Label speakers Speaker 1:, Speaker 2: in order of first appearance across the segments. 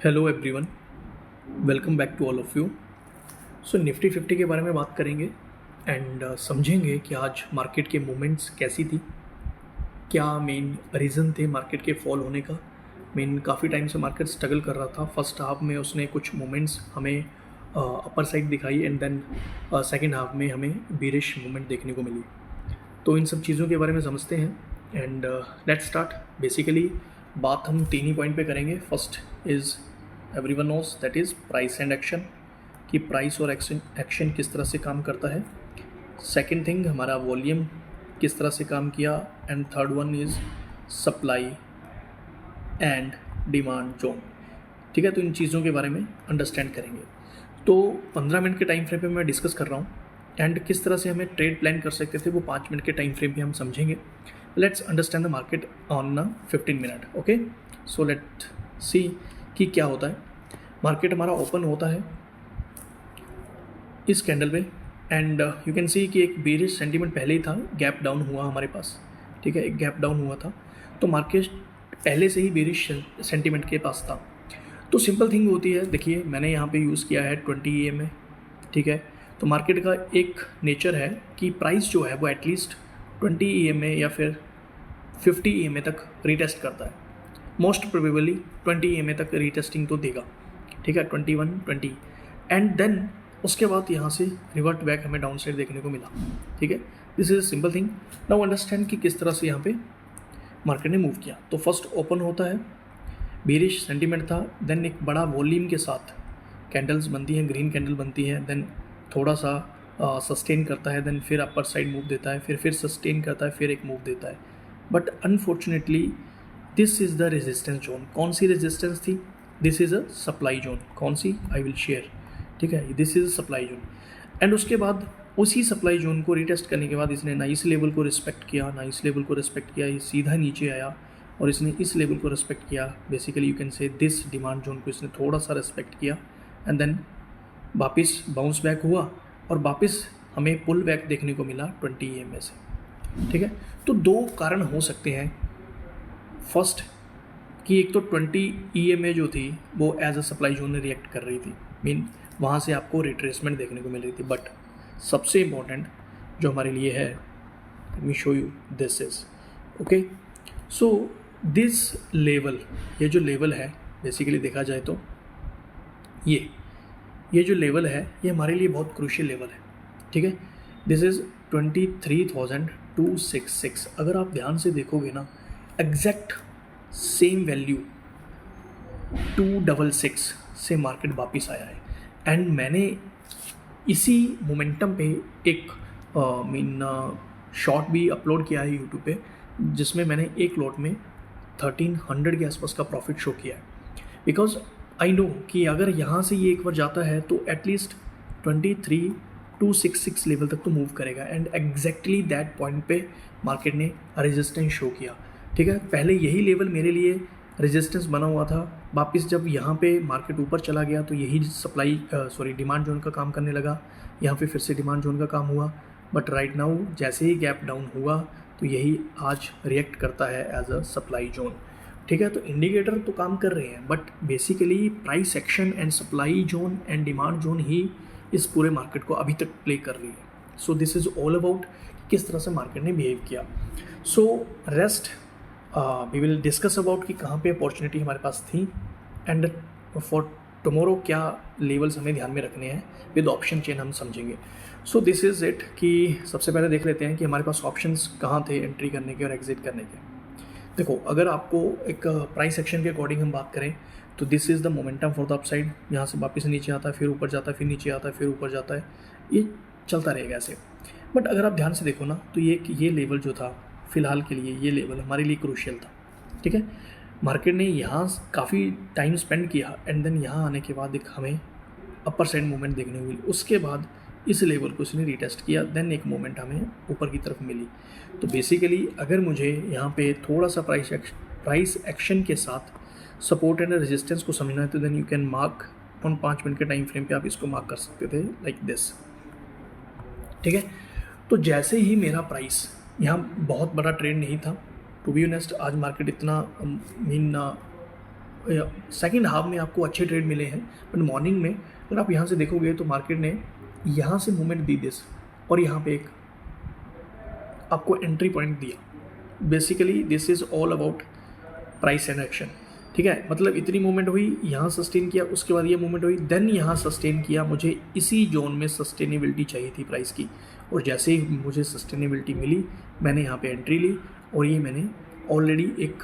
Speaker 1: Hello everyone, welcome back to all of you. So Nifty 50 के बारे में बात करेंगे एंड समझेंगे कि आज मार्केट के मूवमेंट्स कैसी थी, क्या मेन रीज़न थे मार्केट के फॉल होने का। काफ़ी टाइम से मार्केट स्ट्रगल कर रहा था। फर्स्ट हाफ में उसने कुछ मूवमेंट्स हमें अपर साइड दिखाई एंड देन सेकेंड हाफ में हमें बीरिश मूवमेंट देखने को मिली। तो इन सब चीज़ों के बारे में समझते हैं एंड लेट्स स्टार्ट। बेसिकली बात हम तीन ही पॉइंट पे करेंगे। First is everyone knows, that is price and action, कि प्राइस और एक्शन किस तरह से काम करता है। सेकंड थिंग, हमारा वॉल्यूम किस तरह से काम किया। And third one is supply and demand zone. ठीक है, तो इन चीज़ों के बारे में अंडरस्टैंड करेंगे। तो 15 मिनट के टाइम फ्रेम पे मैं डिस्कस कर रहा हूँ एंड किस तरह से हमें ट्रेड प्लान कर सकते थे वो 5 मिनट के टाइम फ्रेम पे हम समझेंगे। Let's understand the market on 15 minute. Okay, so let see कि क्या होता है। मार्केट हमारा ओपन होता है इस कैंडल पे एंड यू कैन सी कि एक बेरिश सेंटीमेंट पहले ही था, गैप डाउन हुआ हमारे पास। ठीक है, एक गैप डाउन हुआ था, तो मार्केट पहले से ही बेरिश सेंटीमेंट के पास था। तो सिंपल थिंग होती है, देखिए मैंने यहाँ पे यूज़ किया है 20 EMA। ठीक है, तो मार्केट का एक नेचर है कि प्राइस जो है वो एटलीस्ट 20 EMA या फिर 50 EMA तक रीटेस्ट करता है। मोस्ट प्रोबेबली 20 EMA तक रीटेस्टिंग तो देगा। ठीक है, 21, 20 एंड देन उसके बाद यहाँ से रिवर्ट बैक हमें डाउन साइड देखने को मिला। ठीक है, this is a simple thing. Now understand कि किस तरह से यहाँ पे मार्केट ने मूव किया। तो फर्स्ट ओपन होता है, बेरिश सेंटीमेंट था, देन एक बड़ा वॉल्यूम के साथ कैंडल्स बनती हैं, ग्रीन कैंडल बनती है, देन थोड़ा सा सस्टेन करता है, देन फिर अपर साइड मूव देता है, फिर सस्टेन करता है, फिर एक मूव देता है। But unfortunately this is the resistance zone. कौन सी रेजिस्टेंस थी? This is a supply zone. कौन सी? I will share. ठीक है, this is supply zone. And उसके बाद उसी सप्लाई जोन को रिटेस्ट करने के बाद इसने ना इस लेवल को रिस्पेक्ट किया, ना इस लेवल को रिस्पेक्ट किया, ये सीधा नीचे आया और इसने इस लेवल को रिस्पेक्ट किया। Basically you can say this demand zone को इसने थोड़ा सा रिस्पेक्ट किया एंड देन वापस बाउंस बैक हुआ और वापस हमें पुल बैक देखने को मिला 20 EMA से। ठीक है, तो दो कारण हो सकते हैं। फर्स्ट कि एक तो 20 EMA जो थी वो एज अ सप्लाई जोन में रिएक्ट कर रही थी, वहाँ से आपको रिट्रेसमेंट देखने को मिल रही थी। बट सबसे इम्पॉर्टेंट जो हमारे लिए है, late me show you, this is okay. So this level, ये जो लेवल है बेसिकली देखा जाए तो ये जो लेवल है ये हमारे लिए बहुत क्रूशियल लेवल है। ठीक है, दिस इज़ 23,266। अगर आप ध्यान से देखोगे ना, एग्जैक्ट सेम वैल्यू 266 से मार्केट वापस आया है। एंड मैंने इसी मोमेंटम पे एक शॉर्ट भी अपलोड किया है यूट्यूब पे, जिसमें मैंने एक लॉट में 1300 के आसपास का प्रॉफिट शो किया है। बिकॉज आई नो कि अगर यहाँ से ये एक बार जाता है तो एटलीस्ट 23,266 लेवल तक तो मूव करेगा। एंड एग्जैक्टली दैट पॉइंट पे मार्केट ने रेजिस्टेंस शो किया। ठीक है, पहले यही लेवल मेरे लिए रेजिस्टेंस बना हुआ था। वापस जब यहाँ पे मार्केट ऊपर चला गया तो यही डिमांड जोन का काम करने लगा। यहाँ पे फिर से डिमांड जोन का काम हुआ। बट राइट नाउ जैसे ही गैप डाउन हुआ तो यही आज रिएक्ट करता है एज अ सप्लाई जोन। ठीक है, तो इंडिकेटर तो काम कर रहे हैं, but basically price action and supply zone and demand zone ही इस पूरे मार्केट को अभी तक प्ले कर रही है। So this is all about किस तरह से मार्केट ने बिहेव किया। So rest we will discuss about कि कहाँ पे अपॉर्चुनिटी हमारे पास थी एंड फॉर टुमारो क्या लेवल्स हमें ध्यान में रखने हैं। विद ऑप्शन चेन हम समझेंगे। सो दिस इज़ इट कि सबसे पहले देख लेते हैं कि हमारे पास ऑप्शंस कहाँ थे एंट्री करने के और एग्जिट करने के। देखो, अगर आपको एक प्राइस एक्शन के अकॉर्डिंग हम बात करें तो this is the momentum for the upside. यहाँ से वापस नीचे आता है, फिर ऊपर जाता है, फिर नीचे आता है, फिर ऊपर जाता है, ये चलता रहेगा ऐसे। बट अगर आप ध्यान से देखो ना तो ये लेवल जो था फ़िलहाल के लिए, ये लेवल हमारे लिए क्रूशियल था। ठीक है, मार्केट ने यहाँ काफ़ी टाइम स्पेंड किया एंड देन यहाँ आने के बाद एक हमें अपर साइड मूवमेंट देखने को मिली। उसके बाद इस लेवल को इसने रीटेस्ट किया, देन एक मूवमेंट हमें ऊपर की तरफ मिली। तो बेसिकली अगर मुझे यहाँ पे थोड़ा सा प्राइस एक्शन के साथ सपोर्ट एंड रेजिस्टेंस को समझना है तो then you can mark on 5 minute के टाइम फ्रेम पे आप इसको मार्क कर सकते थे लाइक दिस। ठीक है, तो जैसे ही मेरा प्राइस, यहाँ बहुत बड़ा ट्रेंड नहीं था टू बी ऑनेस्ट। आज मार्केट इतना सेकंड हाफ में आपको अच्छे ट्रेड मिले हैं, बट मॉर्निंग में अगर आप यहाँ से देखोगे तो मार्केट ने यहाँ से मूवमेंट दी दिस, और यहाँ पे एक आपको एंट्री पॉइंट दिया। Basically this is all about price and action, ठीक है। मतलब इतनी मूवमेंट हुई, यहाँ सस्टेन किया, उसके बाद ये मूवमेंट हुई, देन यहाँ सस्टेन किया। मुझे इसी जोन में सस्टेनेबिलिटी चाहिए थी प्राइस की, और जैसे ही मुझे सस्टेनेबिलिटी मिली मैंने यहाँ पे एंट्री ली, और ये मैंने ऑलरेडी एक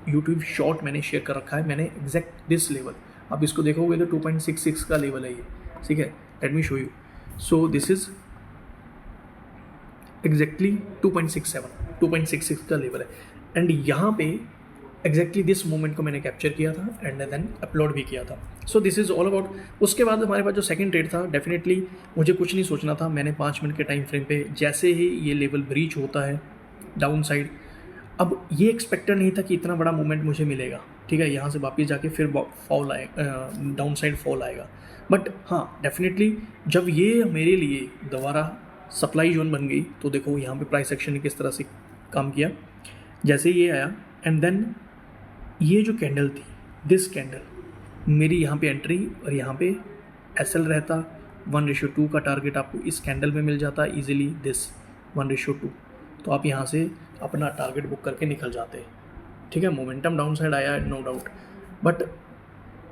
Speaker 1: यूट्यूब शॉर्ट मैंने शेयर कर रखा है। मैंने एग्जैक्ट दिस लेवल, आप इसको देखोगे तो 2.66 का लेवल है ये, ठीक है। Late me show you. So this is exactly 2.66 का लेवल है, एंड यहाँ पे एग्जैक्टली दिस मोमेंट को मैंने कैप्चर किया था एंड देन अपलोड भी किया था। सो दिस इज़ ऑल अबाउट। उसके बाद हमारे पास जो सेकंड ट्रेड था, डेफिनेटली मुझे कुछ नहीं सोचना था। मैंने 5 मिनट के टाइम फ्रेम पे जैसे ही ये लेवल ब्रीच होता है डाउन साइड, अब ये एक्सपेक्टेड नहीं था कि इतना बड़ा मूवमेंट मुझे मिलेगा, ठीक है। यहाँ से वापस जाके फिर फॉल आए, डाउन साइड फॉल आएगा, बट हाँ डेफिनेटली जब ये मेरे लिए दोबारा सप्लाई जोन बन गई तो देखो यहाँ पे प्राइस एक्शन ने किस तरह से काम किया। जैसे ये आया एंड देन ये जो कैंडल थी, दिस कैंडल, मेरी यहाँ पे एंट्री और यहाँ पे एसएल रहता, 1:2 का टारगेट आपको इस कैंडल में मिल जाता इजीली, दिस 1:2, तो आप यहाँ से अपना टारगेट बुक करके निकल जाते हैं, ठीक है। मोमेंटम डाउन साइड आया नो डाउट, बट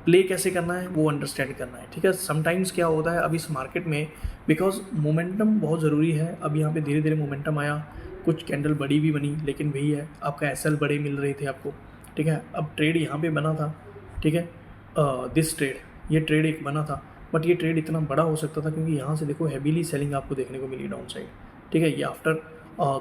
Speaker 1: प्ले कैसे करना है वो अंडरस्टैंड करना है, ठीक है। समटाइम्स क्या होता है अब इस मार्केट में, बिकॉज मोमेंटम बहुत ज़रूरी है। अब यहाँ पे धीरे धीरे मोमेंटम आया, कुछ कैंडल बड़ी भी बनी, लेकिन वही है आपका एसएल बड़े मिल रहे थे आपको, ठीक है। अब ट्रेड यहाँ पे बना था, ठीक है, दिस ट्रेड, ये ट्रेड एक बना था, बट ये ट्रेड इतना बड़ा हो सकता था क्योंकि यहाँ से देखो हैवीली सेलिंग आपको देखने को मिली डाउन साइड, ठीक है। ये आफ्टर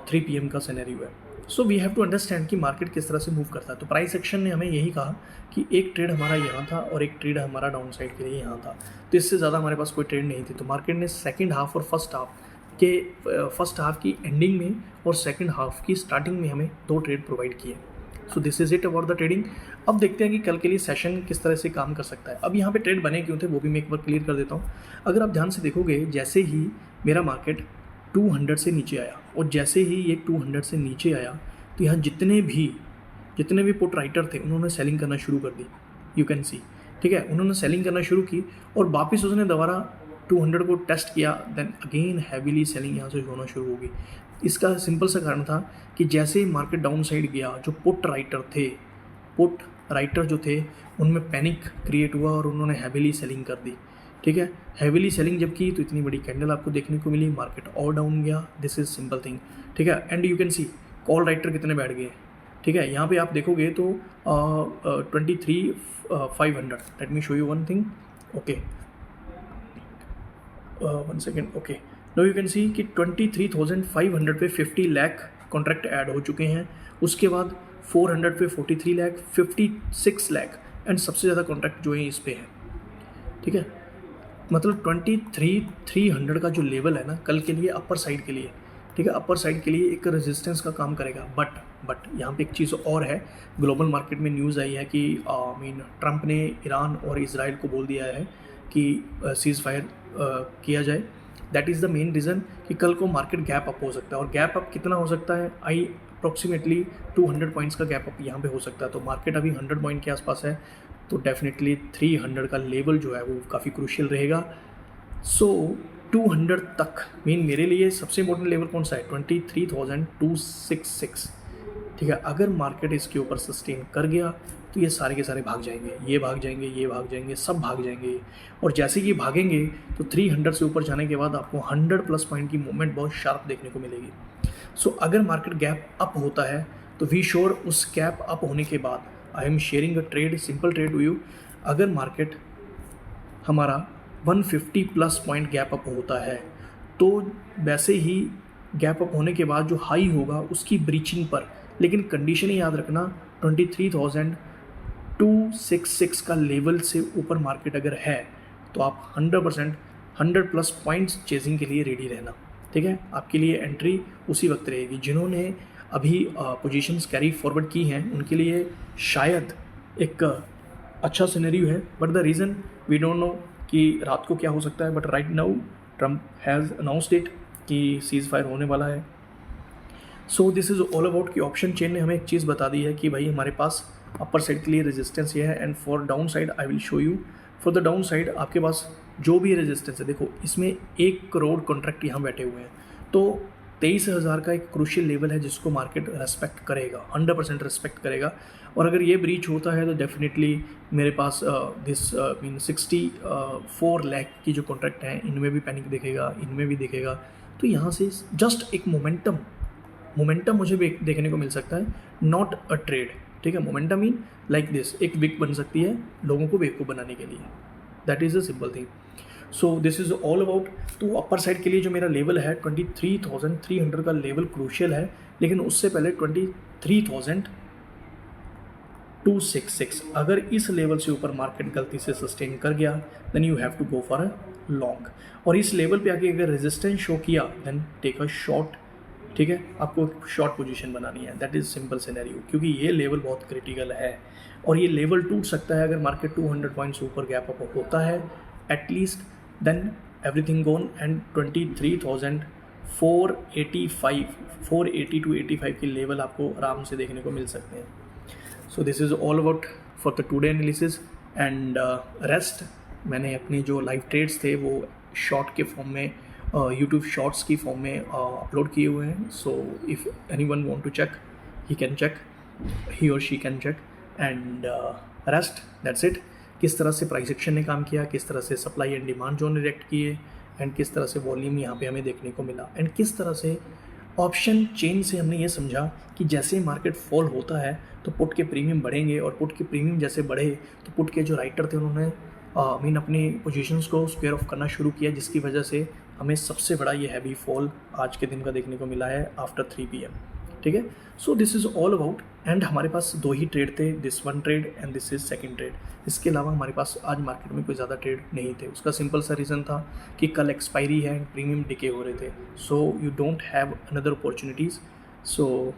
Speaker 1: 3 PM का सिनेरियो है। So we have to understand कि मार्केट किस तरह से मूव करता है। तो प्राइस एक्शन ने हमें यही कहा कि एक ट्रेड हमारा यहाँ था और एक ट्रेड हमारा डाउन साइड के लिए यहाँ था, तो इससे ज़्यादा हमारे पास कोई ट्रेड नहीं थी। तो मार्केट ने सेकेंड हाफ और फर्स्ट हाफ की एंडिंग में और सेकेंड हाफ की स्टार्टिंग में हमें 2 ट्रेड प्रोवाइड किए। सो this is it about the trading. अब देखते हैं कि कल के लिए सेशन किस तरह से काम कर सकता है। अब यहाँ पे ट्रेड बने क्यों थे वो भी मैं एक बार क्लियर कर देता हूँ। अगर आप ध्यान से देखोगे, जैसे ही मेरा मार्केट 200 से नीचे आया और जैसे ही ये 200 से नीचे आया तो यहाँ जितने भी पुट राइटर थे उन्होंने सेलिंग करना शुरू कर दी, यू कैन सी, ठीक है। उन्होंने सेलिंग करना शुरू की और वापस उसने दोबारा 200 को टेस्ट किया, देन अगेन हैवीली सेलिंग यहाँ से होना शुरू होगी। इसका सिंपल सा कारण था कि जैसे ही मार्केट डाउन साइड गया, जो पुट राइटर जो थे उनमें पैनिक क्रिएट हुआ और उन्होंने हैवीली सेलिंग कर दी, ठीक है। हैवीली सेलिंग जब की तो इतनी बड़ी कैंडल आपको देखने को मिली, मार्केट और डाउन गया। दिस इज सिंपल थिंग, ठीक है। And you can C call writer कितने बैठ गए, ठीक है। यहाँ पे आप देखोगे तो 23,500। Let me show you one thing, okay, 1 second, okay. No you can see कि 23,500 पे 50 लाख कॉन्ट्रैक्ट ऐड हो चुके हैं। उसके बाद 400 पे 43 लाख, 56 लाख, एंड सबसे ज़्यादा कॉन्ट्रैक्ट जो है इस पे है, ठीक है। मतलब 23,300 का जो लेवल है ना कल के लिए अपर साइड के लिए, ठीक है, अपर साइड के लिए एक रेजिस्टेंस का काम करेगा। बट यहाँ पे एक चीज़ और है, ग्लोबल मार्केट में न्यूज़ आई है कि ट्रंप ने ईरान और इजराइल को बोल दिया है कि सीज़ फायर किया जाए। That is the main reason कि कल को मार्केट गैप अप हो सकता है, और गैप अप कितना हो सकता है, अप्रॉक्सीमेटली 200 पॉइंट्स का गैप अप यहाँ पे हो सकता है। तो मार्केट अभी 100 पॉइंट के आसपास है, तो डेफिनेटली 300 का लेवल जो है वो काफ़ी क्रूशियल रहेगा। सो 200 तक मेरे लिए सबसे इंपॉर्टेंट लेवल कौन सा है, 23,266, ठीक है। अगर मार्केट इसके ऊपर सस्टेन कर गया तो ये सारे के सारे भाग जाएंगे, ये भाग जाएंगे, सब भाग जाएंगे। और जैसे ही भागेंगे तो 300 से ऊपर जाने के बाद आपको 100+ पॉइंट की मूवमेंट बहुत शार्प देखने को मिलेगी। सो अगर मार्केट गैप अप होता है तो वी श्योर उस गैप अप होने के बाद I am sharing a trade, simple trade to you. अगर मार्केट हमारा 150+ पॉइंट गैप अप होता है तो वैसे ही गैप अप होने के बाद जो हाई होगा उसकी ब्रीचिंग पर, लेकिन कंडीशन ही याद रखना 23,266 का लेवल से ऊपर मार्केट अगर है तो आप 100% 100+ पॉइंट्स चेजिंग के लिए रेडी रहना, ठीक है। आपके लिए एंट्री उसी वक्त रहेगी। जिन्होंने अभी पोजीशंस कैरी फॉरवर्ड की हैं उनके लिए शायद एक अच्छा सिनेरियो है, but the reason we don't know कि रात को क्या हो सकता है। But right now Trump has announced it कि सीज़ फायर होने वाला है। So this is all about कि ऑप्शन चेन ने हमें एक चीज़ बता दी है कि भाई हमारे पास अपर साइड के लिए रेजिस्टेंस ये है, and for down side I will show you. For the down side आपके पास जो भी रेजिस्टेंस है, देखो इसमें 1 करोड़ कॉन्ट्रैक्ट यहाँ बैठे हुए हैं, तो 23,000 का एक क्रूशियल लेवल है जिसको मार्केट रेस्पेक्ट करेगा, 100% रेस्पेक्ट करेगा। और अगर ये ब्रीच होता है तो डेफिनेटली मेरे पास दिस मीन 64 लाख की जो कॉन्ट्रैक्ट हैं इनमें भी पैनिक दिखेगा, इनमें भी दिखेगा। तो यहाँ से जस्ट एक मोमेंटम मुझे देखने को मिल सकता है, नॉट अ ट्रेड। ठीक है, मोमेंटम मीन लाइक दिस, एक विक बन सकती है लोगों को बेवकूफ़ बनाने के लिए, that is a simple thing. So this is all about. तो अपर साइड के लिए जो मेरा लेवल है 23,300 का लेवल क्रूशियल है, लेकिन उससे पहले 23,266, अगर इस लेवल से ऊपर मार्केट गलती से सस्टेन कर गया then you have to go for a long. और इस लेवल पे आके अगर रेजिस्टेंस शो किया देन टेक अ शॉर्ट। ठीक है, आपको शॉर्ट पोजीशन बनानी है, दैट इज़ सिंपल सिनेरियो, क्योंकि ये लेवल बहुत क्रिटिकल है और ये लेवल टूट सकता है अगर मार्केट 200 पॉइंट्स ऊपर गैप अप होता है at least, then everything gone, and 23,480 to 85 के लेवल आपको आराम से देखने को मिल सकते हैं। सो this is all about for the today analysis, and rest मैंने अपने जो लाइव ट्रेड्स थे वो शॉर्ट के फॉर्म में यूट्यूब शॉर्ट्स की फॉर्म में अपलोड किए हुए हैं। So if anyone want to check he can check, he or she can check, and rest that's it. किस तरह से प्राइस एक्शन ने काम किया, किस तरह से सप्लाई एंड डिमांड जोन ने रिएक्ट किए, एंड किस तरह से वॉल्यूम यहाँ पे हमें देखने को मिला, एंड किस तरह से ऑप्शन चेन से हमने ये समझा कि जैसे मार्केट फॉल होता है तो पुट के प्रीमियम बढ़ेंगे, और पुट के प्रीमियम जैसे बढ़े तो पुट के जो राइटर थे उन्होंने मीन अपनी पोजीशंस को स्क्वायर ऑफ करना शुरू किया, जिसकी वजह से हमें सबसे बड़ा ये हैवी फॉल आज के दिन का देखने को मिला है आफ्टर 3 PM। ठीक है, so this is all about, and हमारे पास 2 ही ट्रेड थे, this 1 trade and this is 2nd trade. इसके अलावा हमारे पास आज मार्केट में कोई ज़्यादा ट्रेड नहीं थे। उसका सिंपल सा रीज़न था कि कल एक्सपायरी है एंड प्रीमियम डिके हो रहे थे, so you don't have another opportunities. So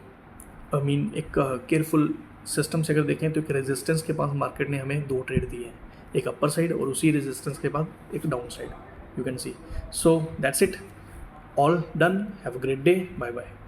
Speaker 1: I mean एक केयरफुल सिस्टम से अगर देखें तो एक रेजिस्टेंस के पास मार्केट ने हमें 2 ट्रेड दिए हैं, एक अपर साइड और उसी रेजिस्टेंस के बाद एक down side, you can see. So that's it, all done, have a great day, bye bye.